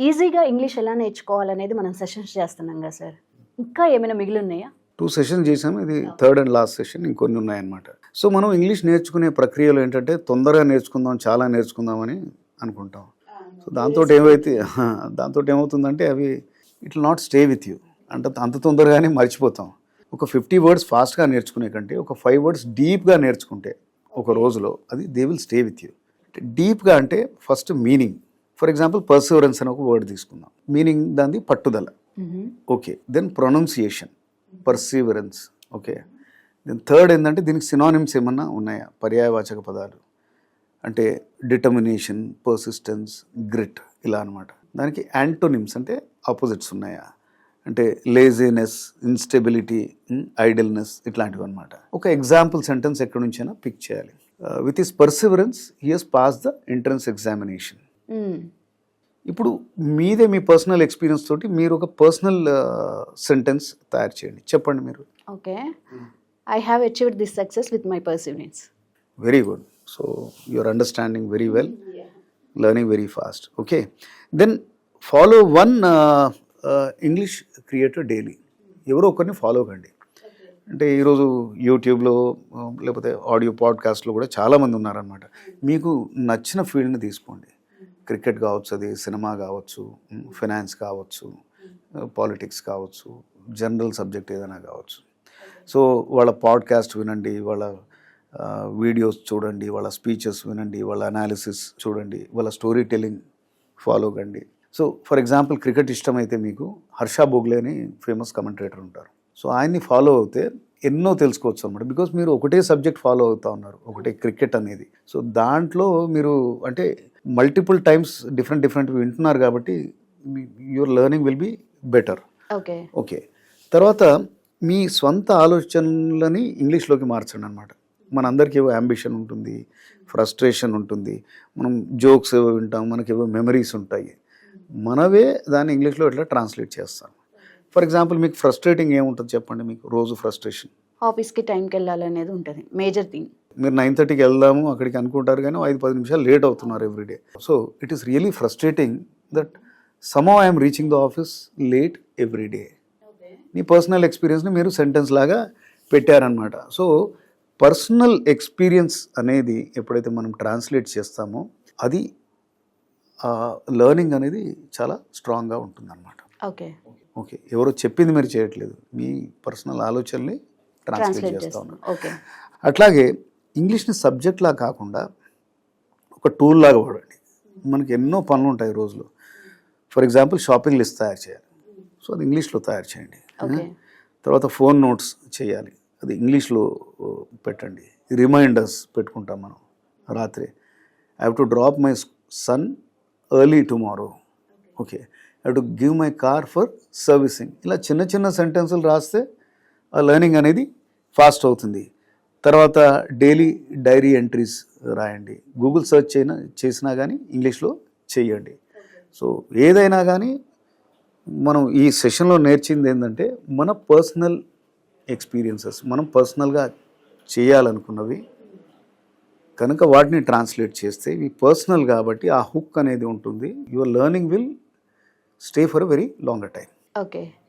ఈజీగా ఇంగ్లీష్ ఎలా నేర్చుకోవాలనేది మనం సెషన్స్ చేస్తున్నాం కదా సార్. ఇంకా ఏమైనా మిగిలి ఉన్నాయా? 2 సెషన్స్ చేసాము. ఇది థర్డ్ అండ్ లాస్ట్ సెషన్. ఇంకొన్ని ఉన్నాయన్నమాట. సో మనం ఇంగ్లీష్ నేర్చుకునే ప్రక్రియలో ఏంటంటే తొందరగా నేర్చుకుందాం, చాలా నేర్చుకుందామని అనుకుంటాం. సో దాంతో ఏమవుతుందంటే అవి it will not stay with you. అంటే అంత తొందరగానే మర్చిపోతాం. ఒక 50 వర్డ్స్ ఫాస్ట్గా నేర్చుకునే కంటే ఒక 5 వర్డ్స్ డీప్గా నేర్చుకుంటే ఒక రోజులో అది they will stay with you. డీప్గా అంటే first meaning. For example perseverance అని ఒక వర్డ్ తీసుకుందాం. మీనింగ్ దాన్ని పట్టుదల. Okay. Then pronunciation, perseverance. Okay. Then third ఏంటంటే దీనికి సినానిమ్స్ ఏమన్నా ఉన్నాయా, పర్యాయవాచక పదాలు అంటే డిటర్మినేషన్, పర్సిస్టెన్స్, గ్రిట్ ఇలా అనమాట. దానికి యాంటోనిమ్స్ అంటే ఆపోజిట్స్ ఉన్నాయా, అంటే లేజీనెస్, ఇన్స్టెబిలిటీ, ఐడిల్నెస్ ఇట్లాంటివి అనమాట. ఒక ఎగ్జాంపుల్ సెంటెన్స్ ఎక్కడి నుంచైనా పిక్ చేయాలి. With his Perseverance he has pass the entrance examination. ఇప్పుడు మీదే మీ పర్సనల్ ఎక్స్పీరియన్స్ తోటి మీరు ఒక పర్సనల్ సెంటెన్స్ తయారు చేయండి. చెప్పండి మీరు. Okay. I have achieved this success with my perseverance. Very good. So you are understanding very well, learning very fast. Okay. Then follow one English creator daily. ఎవరో ఒకరిని follow కండి. అంటే ఈరోజు యూట్యూబ్లో లేకపోతే ఆడియో పాడ్కాస్ట్లో కూడా చాలామంది ఉన్నారనమాట. మీకు నచ్చిన ఫీల్డ్ని తీసుకోండి. క్రికెట్ కావచ్చు, అది సినిమా కావచ్చు, ఫైనాన్స్ కావచ్చు, పాలిటిక్స్ కావచ్చు, జనరల్ సబ్జెక్ట్ ఏదైనా కావచ్చు. సో వాళ్ళ పాడ్కాస్ట్ వినండి, వాళ్ళ వీడియోస్ చూడండి, వాళ్ళ స్పీచెస్ వినండి, వాళ్ళ అనాలిసిస్ చూడండి, వాళ్ళ స్టోరీ టెల్లింగ్ ఫాలో కండి. సో ఫర్ ఎగ్జాంపుల్ క్రికెట్ ఇష్టమైతే మీకు హర్ష బోగ్లే అని ఫేమస్ కమెంటేటర్ ఉంటారు. సో ఆయన్ని ఫాలో అవుతే ఎన్నో తెలుసుకోవచ్చు అనమాట. బికాస్ మీరు ఒకటే సబ్జెక్ట్ ఫాలో అవుతా ఉన్నారు, ఒకటే క్రికెట్ అనేది. సో దాంట్లో మీరు అంటే మల్టిపుల్ టైమ్స్ డిఫరెంట్ వింటున్నారు కాబట్టి your learning will be better. Okay. Okay. తర్వాత మీ స్వంత ఆలోచనలని ఇంగ్లీష్లోకి మార్చండి అనమాట. మనందరికీ ఏవో అంబిషన్ ఉంటుంది, ఫ్రస్ట్రేషన్ ఉంటుంది, మనం జోక్స్ ఏవో వింటాం, మనకి ఏవో మెమరీస్ ఉంటాయి. మనవే దాన్ని ఇంగ్లీష్లో ఎట్లా ట్రాన్స్లేట్ చేస్తాం. ఫర్ ఎగ్జాంపుల్ మీకు ఫ్రస్ట్రేటింగ్ ఏముంటుంది చెప్పండి. మీకు రోజు ఫ్రస్ట్రేషన్ ఆఫీస్కి టైంకి వెళ్ళాలనేది ఉంటుంది మేజర్ థింగ్. మీరు 9:30కి వెళ్దాము అక్కడికి అనుకుంటారు కానీ 5-10 నిమిషాలు లేట్ అవుతున్నారు everyday. So it is really frustrating that somehow I'm reaching the office late everyday. మీ పర్సనల్ ఎక్స్పీరియన్స్ని మీరు సెంటెన్స్ లాగా పెట్టారనమాట. సో పర్సనల్ ఎక్స్పీరియన్స్ అనేది ఎప్పుడైతే మనం ట్రాన్స్లేట్ చేస్తామో అది లెర్నింగ్ అనేది చాలా స్ట్రాంగ్గా ఉంటుందన్నమాట. ఓకే. ఓకే. ఎవరో చెప్పింది మీరు చేయట్లేదు, మీ పర్సనల్ ఆలోచనల్ని ట్రాన్స్లేట్ చేస్తూ ఉన్నారు. ఓకే. అట్లాగే ఇంగ్లీష్ని సబ్జెక్ట్లా కాకుండా ఒక టూల్ లాగా వాడండి. మనకి ఎన్నో పనులు ఉంటాయి రోజులో. ఫర్ ఎగ్జాంపుల్ షాపింగ్ లిస్ట్ తయారు చేయాలి, సో అది ఇంగ్లీష్లో తయారు చేయండి. తర్వాత ఫోన్ నోట్స్ చేయాలి, అది ఇంగ్లీష్లో పెట్టండి. రిమైండర్స్ పెట్టుకుంటాం మనం రాత్రి. I have to drop my son early tomorrow. Okay. I have to give my car for servicing. ఇలా చిన్న సెంటెన్సులు రాస్తే ఆ లెర్నింగ్ అనేది ఫాస్ట్ అవుతుంది. తర్వాత డైలీ డైరీ ఎంట్రీస్ రాయండి. గూగుల్ సెర్చ్ చేసినా కానీ ఇంగ్లీష్లో చేయండి. సో ఏదైనా కానీ మనం ఈ సెషన్లో నేర్చింది ఏంటంటే మన పర్సనల్ ఎక్స్పీరియన్సెస్, మనం పర్సనల్గా చేయాలనుకున్నవి కనుక వాటిని ట్రాన్స్లేట్ చేస్తే ఇవి పర్సనల్ కాబట్టి ఆ హుక్ అనేది ఉంటుంది. Your learning will stay for a very longer time. Okay.